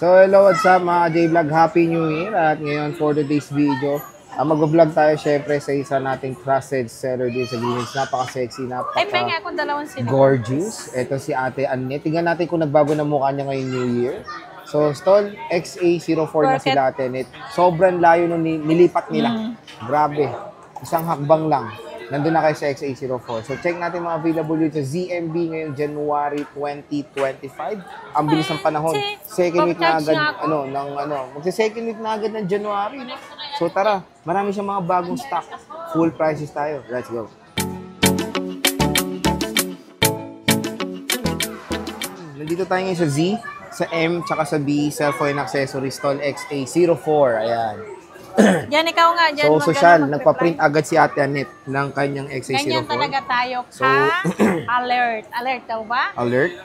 So, hello, what's up mga J-Vlog? Happy New Year! At ngayon, for today's video, mag-vlog tayo syempre sa isa nating trusted seller din sa Gimmicks. Napaka-sexy, napaka-gorgeous. Ito si Ate Annette. Tingnan natin kung nagbago na mukha niya ngayong New Year. So, Stall XA04 na sila Ate Annette. Sobrang layo nung nilipat nila. Grabe. Isang hakbang lang. Nandun na kayo sa XA04. So, check natin mga available yun sa ZMB ngayon, January 2025. Ang bilis ng panahon. Second week na agad, magsa-second week na agad ng January. So, tara. Marami siyang mga bagong stock. Full prices tayo. Let's go. Nandito tayo ngayon sa Z, sa M, tsaka sa B, cellphone accessories, Stall XA04. Ayan. Yan, ikaw nga. Dyan, so, social, nagpa-print agad si Ate Annette ng kanyang XA04. Ganyan talaga tayo alert. Alert daw ba? Alert?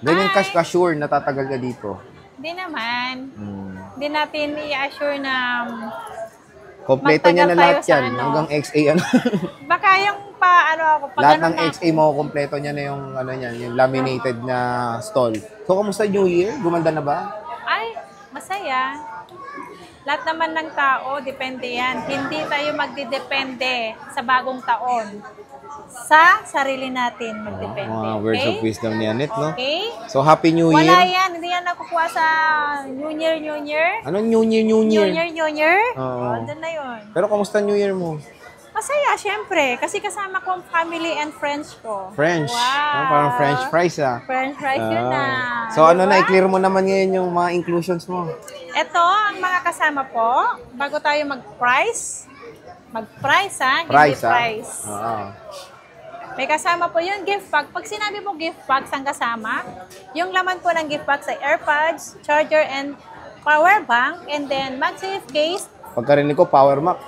Ganyan ka-sure natatagal ka dito? Hindi naman. Hindi natin i-assure na kompleto niya na lahat yan. Hanggang XA ano. Baka yung lahat ng XA mo, kompleto niya na yung, yung laminated na stall. So, kamusta New Year? Gumanda na ba? Ay, masaya. Lahat naman ng tao, depende yan. Hindi tayo magdidepende sa bagong taon. Sa sarili natin magdepende. Mga words of wisdom ni Annette, no? Okay? So, Happy New Year. Wala yan. Hindi yan nakukuha sa New Year. Anong New Year? New Year? Oo. Doon na yun. Pero kamusta New Year mo? Masaya, syempre. Kasi kasama ko ang family and friends ko. French? Wow. Parang French fries, French fries yun na. So, i-clear mo naman ngayon yung mga inclusions mo. Ito, ang mga kasama po, bago tayo mag-price, hindi price. May kasama po yung gift bag. Pag sinabi mo gift bag, ang kasama, yung laman po ng gift bag sa AirPods, charger, and power bank, and then MagSafe case. Pagkarinig ko, power Mac.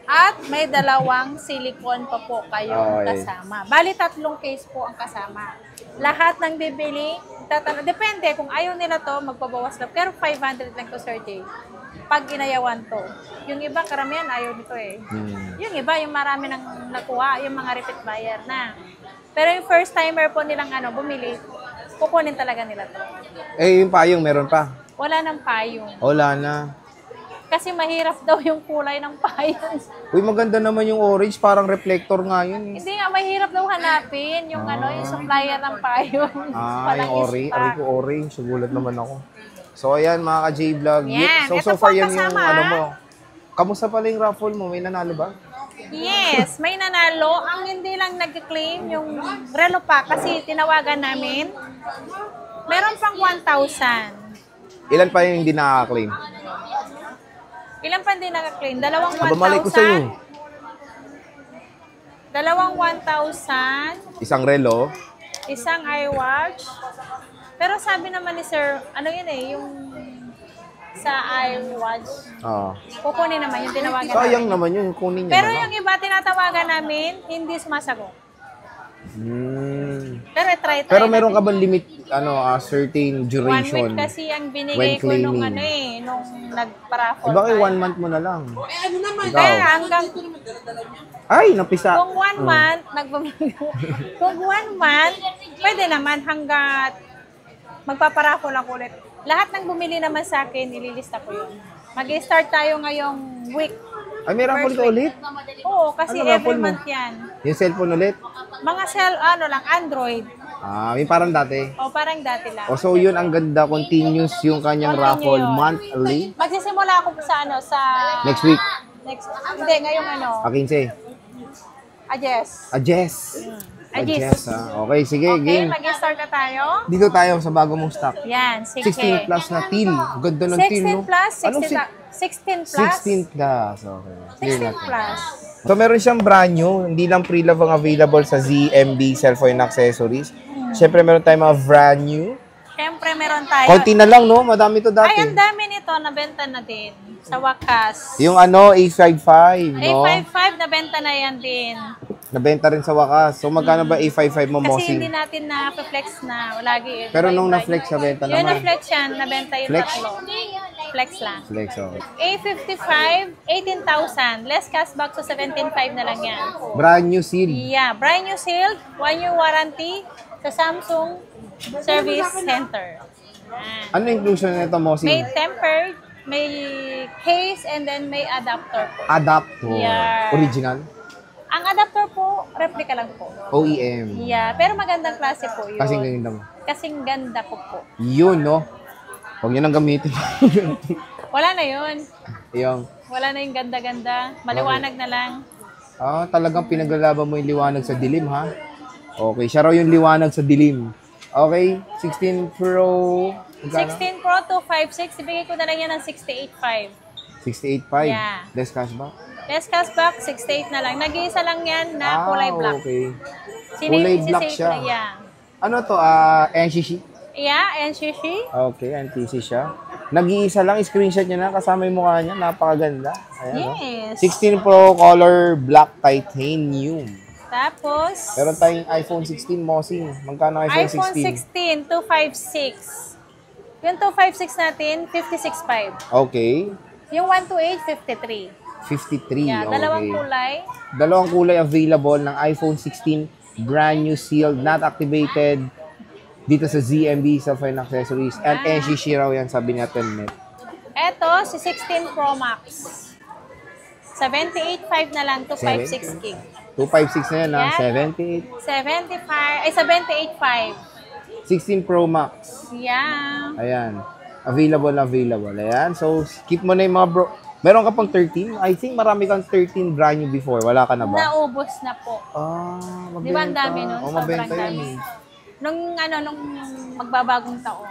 At may dalawang silicone pa po kayong kasama. Bali, 3 case po ang kasama. Lahat ng bibili, depende kung ayaw nila to, magpabawas lang. Pero 500 lang to, Sir Jay. Pag inayawan to. Yung iba, karamihan ayaw nito eh. Yung iba, yung marami nang nakuha, yung mga repeat buyer na. Pero yung first timer po nilang bumili, kukunin talaga nila to. Eh, yung payong, meron pa? Wala nang payong. Wala na. Kasi mahirap daw yung kulay ng payong. Uy, maganda naman yung orange. Parang reflector nga yun. Hindi nga, mahirap daw hanapin yung yung supplier ng payong. Yung orange. Aray ko orange. Sugulat naman ako. So, ayan mga ka-J-Vlog. Yan. So far yan yung mo. Kamusta pala yung raffle mo? May nanalo ba? Yes, may nanalo. Ang hindi lang nag-claim yung relo pa kasi tinawagan namin. Meron pang 1,000. Ilan pa yung hindi nakaka-claim? Ilan pa hindi naka-claim? Dalawang 1,000. Bumalik ko sa'yo. Dalawang 1,000. Isang relo. Isang iWatch. Pero sabi naman ni Sir, yung sa iWatch. Kukunin naman yung tinawagan namin. Sayang naman yun, kunin niya. Pero yung iba tinatawagan namin, hindi sumasagot. Pero meron ka bang limit, certain duration? 1 week kasi ang binigay ko nung nung nagpa-raffle. Bakit 1 month mo na lang? Kaya hanggang... Ay, napisa. Kung 1 month, kung 1 month, pwede naman hanggat magpaparaffle ako ulit. Lahat ng bumili naman sa akin, nililista ko yun. Mag-start tayo ngayong week. Ay, may raffle ka ulit? Oo, kasi every month yan. Yung cellphone ulit? Mga Android. Yung parang dati? Parang dati lang. So yun, ang ganda, continuous yung kanyang raffle monthly. Magsisimula ako sa next week? Hindi, ngayong 15? Yes. Yes. Okay, sige, game. Mag-start na tayo. Dito tayo sa bago mong stock. Yan, 16 plus na teal. Ganda ng teal, no? 16 plus? 16 plus? 16 plus. Okay. 16 plus. So, meron siyang brand new. Hindi lang pre-love ang available sa ZMB cellphone accessories. Siyempre, meron tayong mga brand new. Siyempre, meron tayo. Konti na lang, no? Madami to dati. Ay, ang dami nito. Nabenta na din. Sa wakas. Yung A55, no? A55, nabenta na yan din. Nabenta rin sa wakas. So, magkano ba A55 mo, Kasi Mossing? hindi natin na-flex na. Lagi. Pero nung na-flex, nabenta naman. Yung na-flex yan, nabenta yung Flex? tatlo. Flex lang. Flex, okay. A55, 18,000. Less cashback, so 17,500 na lang yan. Brand new seal. Yeah, brand new sealed. 1 year warranty sa Samsung Service Center. Yan. Ano inclusion nito, May Mosing? tempered, may case, and then may adapter po. Adapter. Yeah. Original? Ang adapter po, replica lang po. OEM. Yeah, pero magandang klase po yun. Kasing ganda mo. Kasing ganda ko po. Yun, no? Huwag nyo nang gamitin. Wala na yun. Yung, Wala na yung ganda-ganda. Maliwanag na lang. talagang pinaglalaban mo yung liwanag sa dilim, ha? Okay, siya raw yung liwanag sa dilim. Okay, 16 Pro. Magkano? 16 Pro 256, ibigay ko na lang yan ng 68.5. 68.5. Yeah. Less cashback? Less cashback, 68 na lang. Nag-iisa lang yan na kulay black. Okay. Kulay black isisave siya. na yan. Ano to? NCC? Yeah, NCC. Okay, NTC siya. Nag-iisa lang, screenshot niya na, kasama yung mukha niya, napakaganda. Ayan, Yes. 16 Pro color black titanium. Tapos, Meron tayong iPhone 16, Mosing. Magkano iPhone iPhone 16? 16, 256. Yung 256 natin, 56.5. Okay. Yung 128, 53. 53, Yeah, okay. dalawang kulay. Dalawang kulay available ng iPhone 16, brand new sealed, not activated, dito sa ZMB Cellphone Accessories. And NCC raw yan, sabi niya, Net. Eto, si 16 Pro Max. 78.5 na lang, 256 gig. 256 na yan, ha? Yan. 78. 78.5. 16 Pro Max. Yeah. Ayan. Available. Ayan. So, keep mo na yung mga bro. Meron ka pang 13? I think marami kang 13 brand new before. Wala ka na ba? Naubos na po. Mabenta. Di ba ang dami nun? Sobrang Mabenta yan dami. eh. Nung magbabagong taon.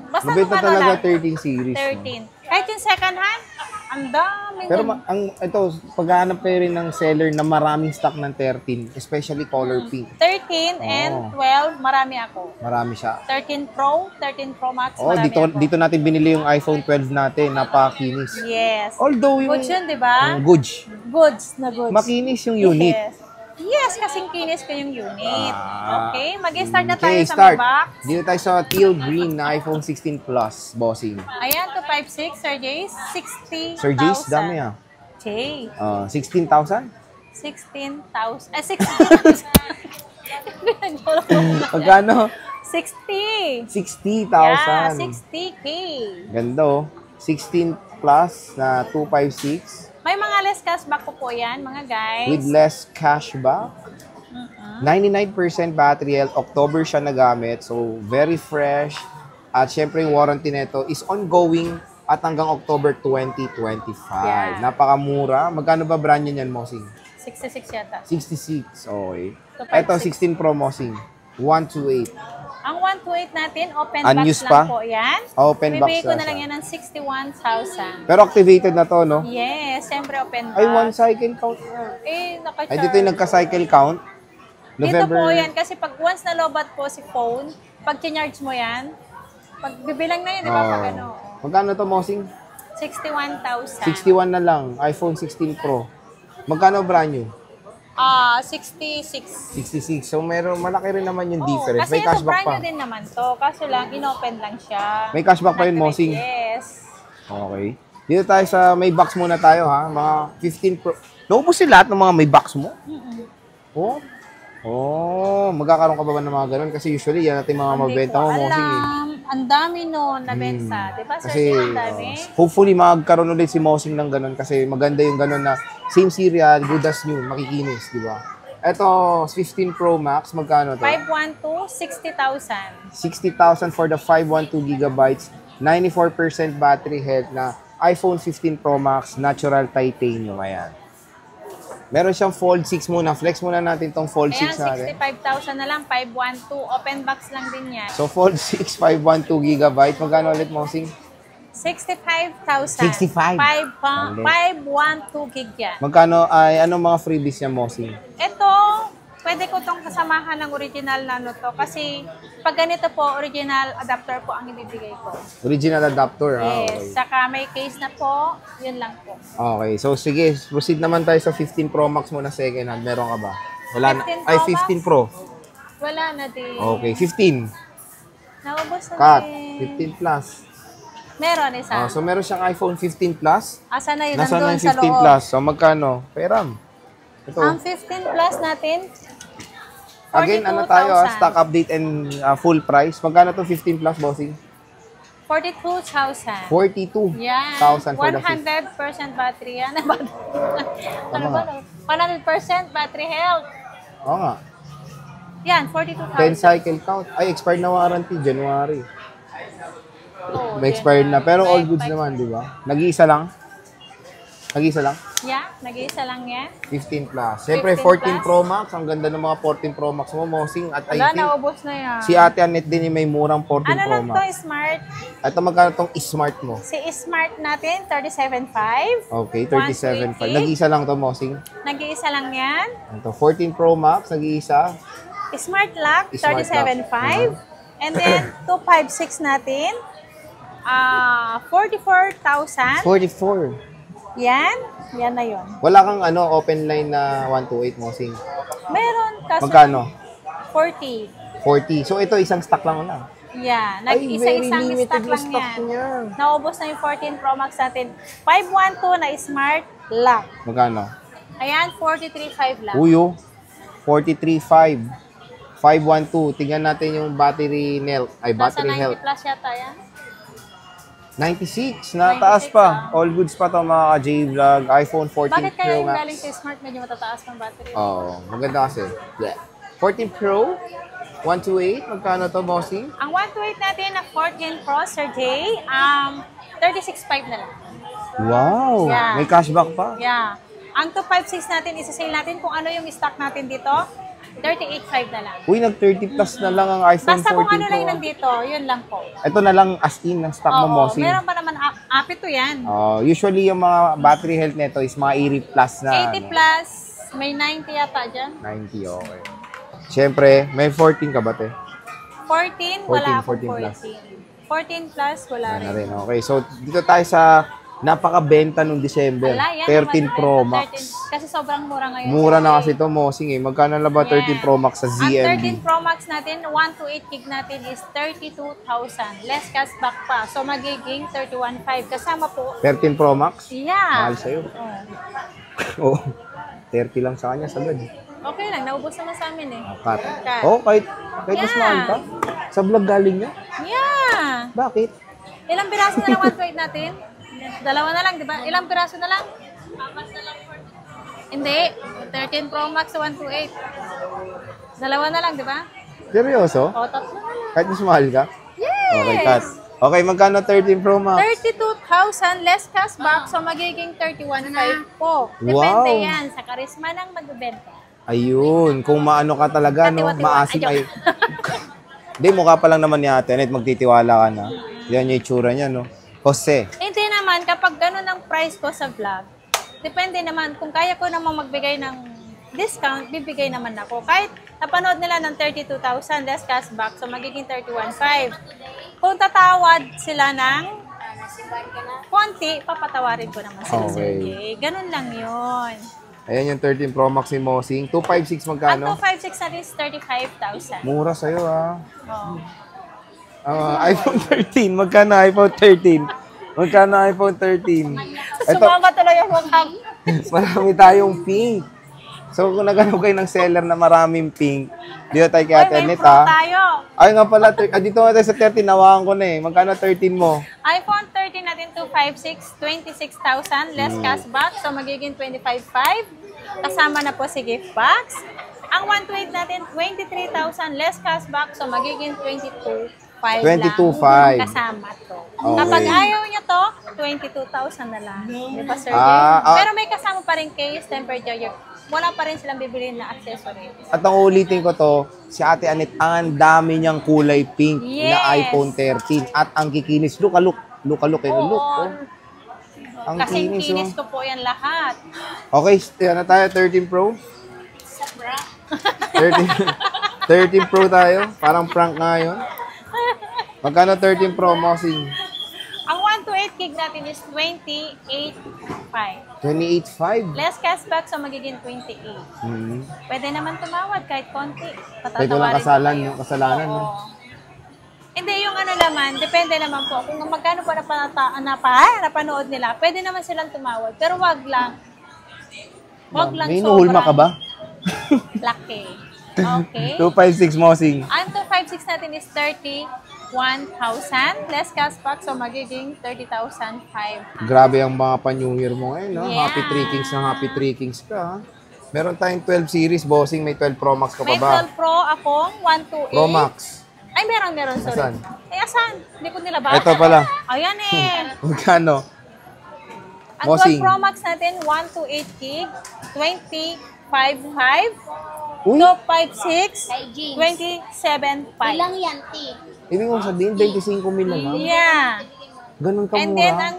Basta Mabenta nung talaga lang, 13 series. 13. Kahit yung second hand, ang dami. Pero nun. ito, paghahanap kayo rin ng seller na maraming stock ng 13, especially color pink. 13 and 12, marami ako. Marami siya. 13 Pro, 13 Pro Max, Oh, marami ako. dito natin binili yung iPhone 12 natin, napakinis. Yes. Although yung Goods yun, di ba? goods, Goods na goods. makinis yung unit. Yes, kasing kinis ko yung unit. Okay, mag-start na tayo Okay, sa start. mga box. Dito tayo sa teal green na iPhone 16 Plus, bossing. Ayan, 256, Sir Jace, 60,000. Sir Jace, dami ah. Okay. 16,000? 16,000. 60,000. Pagkano? 60. 60,000. Yeah, 60K. Ganda oh. 16 Plus na 256 May mga less cashback po yan, mga guys. with less cashback. 99% battery health. October siya nagamit. So, very fresh. At syempre, yung warranty nito is ongoing at hanggang October 2025. Yeah. Napakamura. Magkano ba brand niyan, Mosing? 66 yata. 66. Okay. 256. Ito, 16 Pro, Mosing. 128. Ang 128 natin, open Unused box pa? lang po yan. Open box Bibigay ko lang na lang siya. yan ng 61,000. Pero activated na to, no? Yes, siyempre open box. Ay, one cycle count. naka-charge. Ay, dito yung nagka-cycle count. Dito po yan, kasi pag once na lobat po si phone, pag charge mo yan, pag bibilang na yun, di ba? Pag ano, Magkano to, Mosing? 61,000. 61 na lang. iPhone 16 Pro. Magkano brand new? 66. 66. So, malaki rin naman yung Oo, difference. kasi May ito cashback brand pa. new din naman to. Kaso lang, inopen lang siya. May cashback pa yun, Mosing. Yes. Okay. Dito tayo sa may box muna tayo, ha? Mga 15 Pro. Naubos si lahat ng mga may box mo? Oh. Oh, magkakaroon ka ba ng mga ganun? Kasi usually, yan natin mga mabenta mo, Mosing. Eh. Ang dami nun na benta. Di ba, sir? Kasi, Ang dami. hopefully, magkaroon ulit si Mosing ng ganun kasi maganda yung ganun na same serial, good as new, makikinis, di ba? Ito, 15 Pro Max, magkano to? 512, 60,000. 60,000 for the 512 gigabytes, 94% battery health na iPhone 15 Pro Max, natural titanium, ayan. Meron siyang Fold 6 muna. Flex muna natin tong Fold 6 natin. 65,000 na lang, 512. Open box lang din yan. So, Fold 6, 512 gigabyte. Magkano ulit, Mosing? 65,000. 65. 512 gig yan. Magkano ay, anong mga freebies niya, Mosing? Ito, pwede ko tong kasamahan ng original na ano to. Kasi pag ganito po, original adapter po ang ibibigay ko. Original adapter, ha? Yes. Okay. Saka may case na po, yun lang po. Okay, so sige, proceed naman tayo sa 15 Pro Max muna second hand. Meron ka ba? Wala na. 15 Ay, Pro 15 Max? Pro. Wala na din. Okay, 15. Naubos na Cut. din. 15 Plus. Meron isa. So meron siyang iPhone 15 Plus. Asa na yun? Nasaan na Nandun yung sa 15 loob. Plus? So magkano? Peram. Ito. Ang 15 Plus natin, Again, ano tayo, stock update and full price. Magkano to 15 plus, bossing? 42,000. 42,000 Yan. for the 100% battery yan. Ano ba? 100% battery health. Oo nga. Yan, 10 42,000. cycle count. Ay, expired na warranty, January. Oh, May expired na. Pero all May goods naman, di ba? Nag-iisa lang? Nag-iisa lang? Yeah, nag-iisa lang yan. 15 plus. Siyempre, 14 15 plus. Pro Max. Ang ganda ng mga 14 Pro Max mo, Mosing. At I Wala, think, naubos na yan. si Ate Annette din yung may murang 14 Ano Pro lang to, Max. Smart? Ito magkano tong smart mo? Si Smart natin, 37.5. Okay, 37.5. 120. Nag-iisa lang to, Mosing. Nag-iisa lang yan. Ito, 14 Pro Max, nag-iisa. Smart Lock, Smart Lock. 37.5. And then, 256 natin. 44,000. 44. Yan. Yan na yun. Wala kang open line na 128, Mosing. Meron kaso Magkano? 40. 40. So, ito, isang stock lang na. Yeah. Ay, very Nag-isa-isang limited stock na lang stock yan. niya. Naubos na yung 14 Pro Max natin. 512 na Smart Lock. Magkano? Ayan, 43.5 lang. Uyo. 43.5. 512. Tingnan natin yung battery health. Ay, battery Nasa 90 health. plus yata yan. 96. Nataas 96, pa. All goods pa to mga ka-J-Vlog. iPhone 14 Bakit kaya Pro yung Max. galing sa Smart medyo matataas ng battery? Oo. Maganda kasi. Yeah. 14 Pro. 128. Magkano to, bossing? Ang 128 natin na 14 Pro, Sir Jay, 36.5 na lang. Wow. Yeah. May cashback pa. Yeah. Ang 256 natin, isa-sale natin kung ano yung stock natin dito, 38.5 na lang. Uy, nag-30 plus na lang ang iPhone 14 Basta kung ano Pro. lang yung nandito, yun lang po. Ito na lang as in ng stock mo, Oo, bossing. meron pa naman, apit to yan. Usually, yung mga battery health nito is mga 80 plus na. 80 plus, may 90 yata dyan. 90, okay. Siyempre, may 14 ka ba, te? 14, wala 14 akong plus. 14 plus, wala Wala rin. rin, okay. So, dito tayo sa napakabenta nung December. Ala, yan 13 naman, Pro 13. Max. Kasi sobrang mura ngayon. Mura na kasi ito, Mosing eh. Magkano na ba 13 Pro Max sa Ang ZMB? 13 Pro Max natin, 128 gig natin is 32,000. Less cashback pa. So, magiging 31,500. Kasama po. 13 Pro Max? Yeah. Mahal sa'yo. Oh. Oo. 30 lang sa kanya, sagad. Okay lang, naubos naman sa amin eh. Cut. Cut. Oh, kahit mas Yeah. mahal ka. Sa vlog galing niya? Yeah. Bakit? Ilang piraso na lang 128 natin? Dalawa na lang, di ba? Ilang piraso na lang? Apat na lang. Hindi. 13 Pro Max 128. Dalawa na lang, di ba? Seryoso? O, tatlo na lang. Kahit mas mahal ka? Yes! Okay, cut. Okay, magkano 13 Pro Max? 32,000 less cashback, so magiging 31,500 po. Depende yan sa karisma ng magbebenta. Ayun, kung maano ka talaga, no, Katiwa-tiwa. maasim Ay, ay... Hindi, mukha pa lang naman ni Ate Annette, magtitiwala ka na. Yan yung itsura niya, no? Jose. Hindi naman, kapag ganun ang price ko sa vlog, depende naman, kung kaya ko namang magbigay ng discount, bibigay naman ako. Kahit napanood nila ng 32,000 less cashback, so magiging 31,500. Kung tatawad sila ng konti, papatawarin ko naman sila, Sir Okay. Jay. Ganun lang yun. Ayan yung 13 Pro Max ni Mosing. 256 Ang magkano? 256 natin is 35,000. Mura sa'yo, ah. Oh. iPhone 13. Magkano iPhone 13? Magkano iPhone 13? Ito, Sumama tuloy yung mukha ko. marami tayong pink. So, kung nagano kayo ng seller na maraming pink, dito tayo kay Uy, Ate may Annette, pro ha? tayo. Ay nga pala, dito nga tayo sa 13, nawakan ko na eh. Magkano 13 mo? iPhone 13 natin 256, 26,000 less cashback, so magiging 25,500. Kasama na po si gift box. Ang 128 natin 23,000 less cashback, so magiging 22,500 22,500. lang. Kasama to. Okay. Kapag ayaw niya to, 22,000 na lang. Di ba, Sir Jay? Pero may kasama pa rin case, tempered charger. Wala pa rin silang bibili na accessories. At ang ulitin ko to, si Ate Annette, ang dami niyang kulay pink Yes. na iPhone 13. At ang kikinis, look, look. Look, look, Oo. look. Oh. Ang Kasing kinis, kinis oh. ko po yan lahat. Okay, yan na tayo, 13 Pro. 13, 13 Pro tayo. Parang prank nga yun. Magkano 13 Pro, Mosing? Ang 128 gig natin is 28,500. 28.5. Less cashback, so magiging 28. Pwede naman tumawad kahit konti. Kahit walang kasalanan, no? Oo. Hindi, yung ano naman, depende naman po. Kung magkano pa napanood nila, pwede naman silang tumawad. Pero wag lang. Wag lang May sobrang inuhulma ka ba? laki. Okay. 256 bossing. Ang 256 natin is 31,000 less cashback, so magiging 30,500. Grabe ang mga pa-New Year mo ngayon, ha? Yeah. Happy 3 Kings na Happy 3 Kings ka, ha? Meron tayong 12 series, bossing. May 12 Pro Max ka pa May ba? 12 Pro akong 128. Pro Max. Ay, meron, sorry. Asan? Ay, asan? Hindi ko nilabas. Ito pala. Ayan eh. Magkano? Ang Bossing. 12 Pro Max natin, 128 gig, 25,500, Uy, 256, Kay James. 27,500. Ilang yan, ti? ibig kong sabihin, 25 mil na lang. Yeah. Ganun ka And then, mura. ang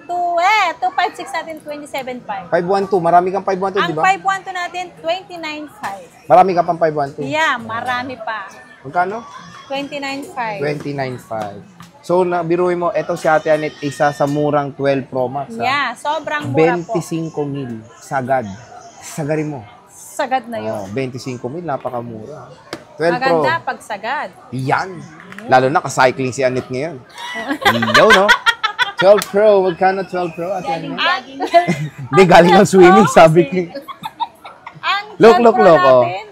256 natin, 27,500. 512, marami kang 512, Ang di ba? 512 natin, 29,500. Marami ka pang 512. Yeah, marami pa. Magkano? 29,500. 29.5. So, biruin mo, eto si Ate Anet, isa sa murang 12 Pro Max, ha? Yeah, sobrang mura po. 25 mil. Sagad. Sagarin mo. Sagad na yun. Oh, 25 mil, napakamura. 12 Pro. Maganda pag sagad. Yan. Lalo na, ka-cycling si Anet ngayon. Yo, no? 12 Pro. Magkano 12 Pro, Ate Anet? Hindi, galing ng swimming, sabi ko. Ang Look, 12 look, Pro look, oh. natin,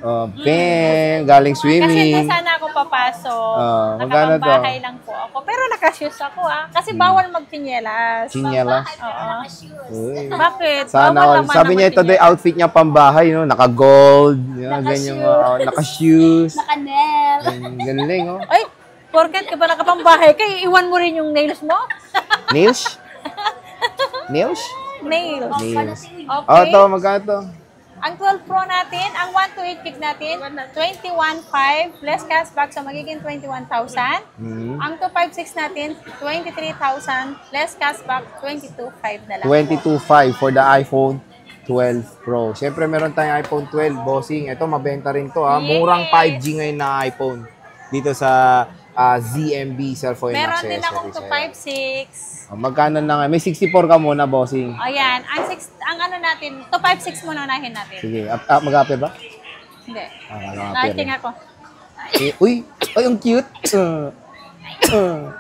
Oh, Ben, galing kasi swimming. doon sana ako papasok. Magkano to? Nakapambahay lang po ako. Pero nakashoes ako Kasi bawal magtinyelas. Chinyela. Oo. Uy. Bakit? Sana Bawal all. naman Sabi na niya ito magtinyelas. day outfit niya pambahay, no? Naka-gold, ganyan, naka-shoes. Nakanel. Galing, oh. Ay, porket ka ba nakapambahay kay iwan mo rin yung nails mo? Nails? Nails? Nails. Nails. Okay. Oh, ito, magkano to? Ang 12 Pro natin, ang 128 gig natin, 21,500 less cashback, so magiging 21,000. Hmm. Ang 256 natin, 23,000 less cashback, 22,500 na lang. 22.5 for the iPhone 12 Pro. Siyempre, meron tayong iPhone 12, bossing. Ito, mabenta rin to, ha? Yes. Murang 5G ngayon na iPhone. Dito sa ZMB Cellphone Meron Accessories. din akong Ayan. 256. Magkano na nga? May 64 ka muna, bossing. Ayan, ang ano natin, 256 muna unahin natin. Sige, mag-apple ba? Hindi. Mag-apple. Nating ako. Uy, ay, ang cute.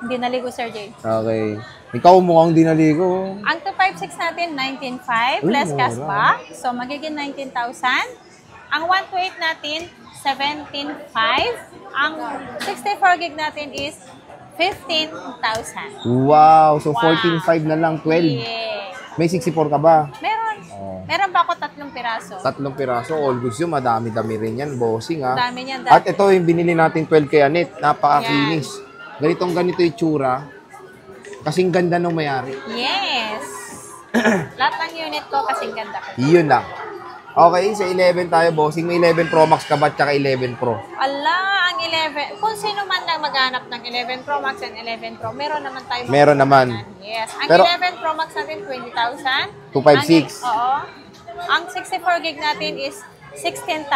Hindi naligo, Sir Jay. Okay. Ikaw mukhang dinaligo. Ang 256 natin, 19,500 Uy, less mura. cashback. So, magiging 19,000. Ang 128 natin, 17,500. Ang 64 gig natin is 15,000. Wow, so 14.5 na lang, 12. Yeah. May 64 ka ba? Meron. Oh. Meron ba ako 3 piraso? 3 piraso, all goods yun, madami-dami rin yan, bossing, ha? Dami niyan. At ito yung binili natin 12 kay Anet, napakakinis. Ganito yung itsura. Kasing ganda nung mayari. Yes. Lahat ng unit ko kasing ganda ko. Yun lang. Okay, sa 11 tayo, bossing. May 11 Pro Max ka ba at saka 11 Pro? Ala, ang 11. Kung sino man lang maghanap ng 11 Pro Max and 11 Pro, meron naman tayo. Meron naman. Yes. Ang Pero- 11 Pro Max natin, 20,000. 256. Oo. Ang 64 gig natin is 16,000.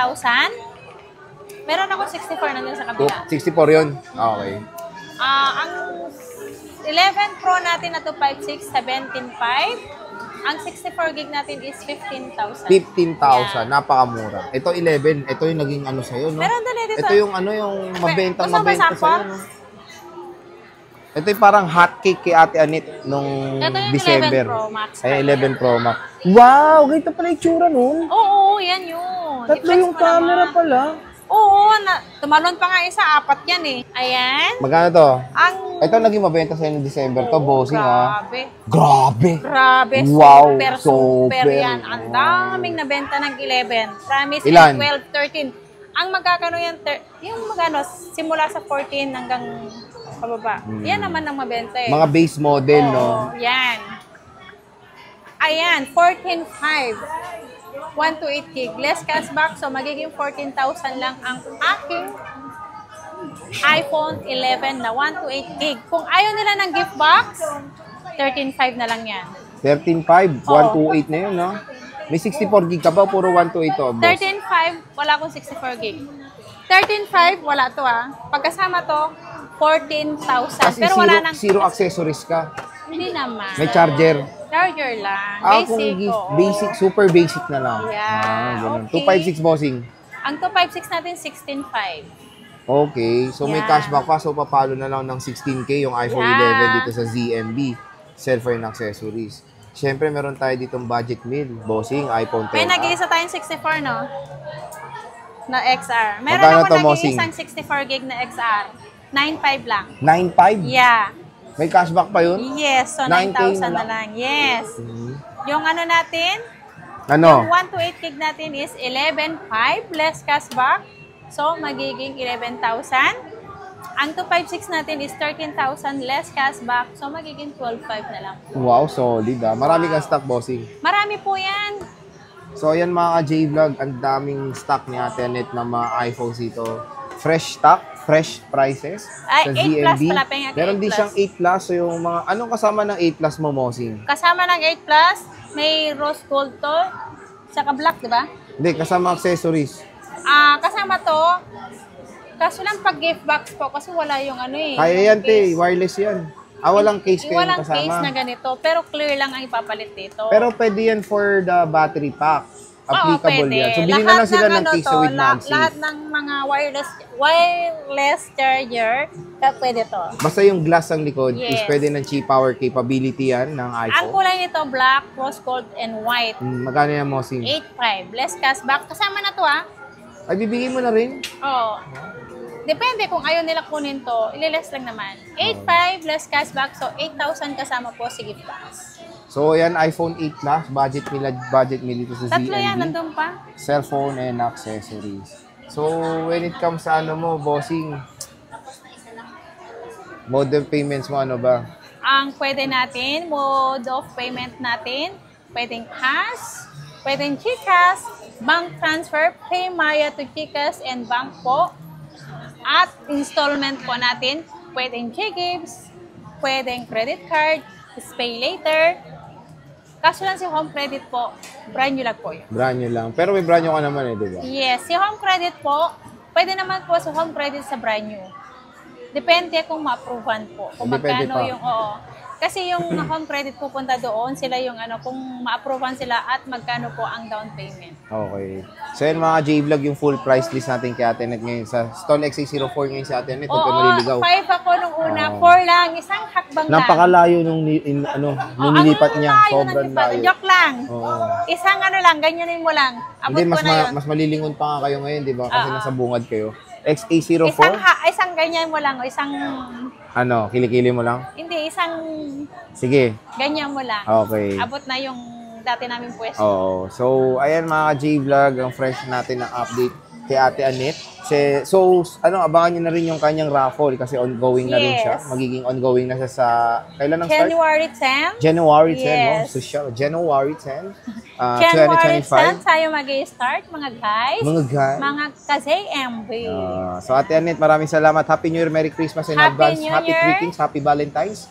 Meron ako 64 nandun sa kabila. 64 yun? Okay. Ang 11 Pro natin na 256, 17,500. Ang 64 gig natin is 15,000. 15,000, napakamura. Ito 11, ito yung naging ano sa'yo, no? Meron din dito. Ito yung ano, yung mabenta Gusto mo sa'yo, sample? no? Ito yung parang hotcake kay Ate Anet nung Ito yung December. 11 Pro Max. Ay, 11 Pro Max. Wow, ganito pala yung tsura nun. Oo, yan yun. Tatlo I-flex yung mo camera naman. pala. Oo, tumalon pa nga isa, 4 yan eh. Ayan. Magkano to? Ang... Ito naging mabenta sa'yo ng December to, bossing, ha? Grabe. Grabe! Grabe. Wow, Super, super. yan. Ang daming nabenta ng 11. Promise, Ilan? 12, 13. Ang magkakano yan, yung magkano, simula sa 14 hanggang pababa. Yan naman ang mabenta eh. Mga base model, no? Oo, yan. Ayan, 14,500. 128 gig. Less cashback, so magiging 14,000 lang ang aking iPhone 11 na 128 gig. Kung ayaw nila ng gift box, 13,500 na lang yan. 13.5, 128 na yun, no? May 64 gig ka ba? Puro 128 to, boss? 13,500, wala akong 64 gig. 13,500, wala to Pagkasama to, 14,000. Kasi Pero wala nang... zero accessories ka. Hindi naman. May charger. Charger lang. Kung Basic. oo. basic, super basic na lang. Yeah, Ganun. okay. 256 bossing. Ang 256 natin, 16,500. Okay. So may Yeah. cashback pa. So papalo na lang ng 16K yung iPhone Yeah. 11 dito sa ZMB. Cellphone accessories. Siyempre, meron tayo ditong budget meal. Bossing, iPhone 10. May nag-iisa tayong 64, no? na XR. Meron Magkano ako to, naging Mosing? isang 64 gig na XR. 9.5 lang. 9.5? Yeah. May cashback pa yun? Yes, so 9K 9,000 na lang. Yes. Yung ano natin, Ano? yung 1 to 8 gig natin is 11.5 less cashback. So, magiging 11,000. Ang 256 natin is 13,000 less cashback. So, magiging 12.5 na lang. Wow, solid ah. Marami kang stock, bossing. Marami po yan. So, ayan mga ka-J-Vlog, ang daming stock ni Ate Annette na mga iPhones dito. Fresh stock, fresh prices Ay, sa 8 plus ZMB. pala, pengen ka Meron 8 din plus. siyang 8 plus. So, yung mga, anong kasama ng 8 plus mo, Mosing? Kasama ng 8 plus, may rose gold to. Saka black, di ba? Hindi, kasama accessories. Kasama to. Kaso lang pag gift box po, kasi wala yung ano eh. Kaya yan, yung case. te. Wireless yan. Walang case kayong Walang kasama. case na ganito, pero clear lang ang ipapalit dito. Pero pwede yan for the battery pack. Applicable pwede. yan. So, bilhin na lang sila ng case with MagSafe. Lahat ng mga wireless charger, pwede to. Basta yung glass ang likod is Yes. pwede ng cheap power capability yan ng Ang iPhone. kulay nito, black, rose gold, and white. Magkano yan, Mosing? 8.5. Less cashback. Kasama na to Ay, bibigyan mo na rin? Oo. Depende kung ayaw nila kunin to, ililess lang naman. 8.5 less cashback, so 8,000 kasama po si gift box. So, yan, iPhone 8 Plus. Budget nila dito sa Tatlo yan, ZNB. nandun pa. Cellphone and accessories. So, when it comes sa ano mo, bossing, mode of payments mo, ano ba? Ang pwede natin, mode of payment natin, pwedeng cash, pwedeng GCash, bank transfer, Paymaya to GCash and bank po. At installment po natin, pwedeng Ggives, pwedeng credit card, pay later. Kaso lang si home credit po, brand new lang po yun. Brand new lang. Pero may brand new ka naman eh, di ba? Yes, si home credit po, pwede naman po sa home credit sa brand new. Depende kung ma-approvean po. Kung Depende magkano pa. yung, oo. Kasi yung home credit pupunta doon, sila yung ano, kung ma-approvean sila at magkano po ang down payment. Okay. So yan mga J-Vlog, yung full price list natin kay Ate Annette ngayon sa Stone XA04 ngayon si Ate Annette. Huwag ka maliligaw. 5 ako nung una, Oo. 4 lang, isang hakbang lang. Napakalayo nung nilipat niya. Ang layo ng Sobrang lipat. layo. Joke lang. Oo. Isang ano lang, ganyanin mo lang. Abot Hindi, ko na yun. mas malilingon pa nga kayo ngayon, di ba? Kasi Oo. nasa bungad kayo. XA04, Isang ganyan mo lang, o isang, ano, kilikili mo lang? hindi, isang Sige. ganyan mo lang. Okay. Abot na yung dati namin pwesto. Oo. So, ayan mga J-Vlog, ang fresh natin na update kay Ate Annette. So, abangan nyo na rin yung kanyang raffle kasi ongoing na rin siya. Yes. Magiging ongoing na siya sa, kailan ang start? January 10. January 10, Yes. no? So, January 10, January 10 2025. tayo mag-start, mga guys. Mga guys. Mga ka-JMB. So, Ate Annette, maraming salamat. Happy New Year, Merry Christmas in Happy advance. New Happy Year. Three Kings, Happy Valentine's.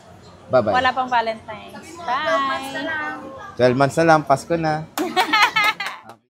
Bye-bye. Wala pang Valentine's. Bye. 12 months na lang, Pasko na.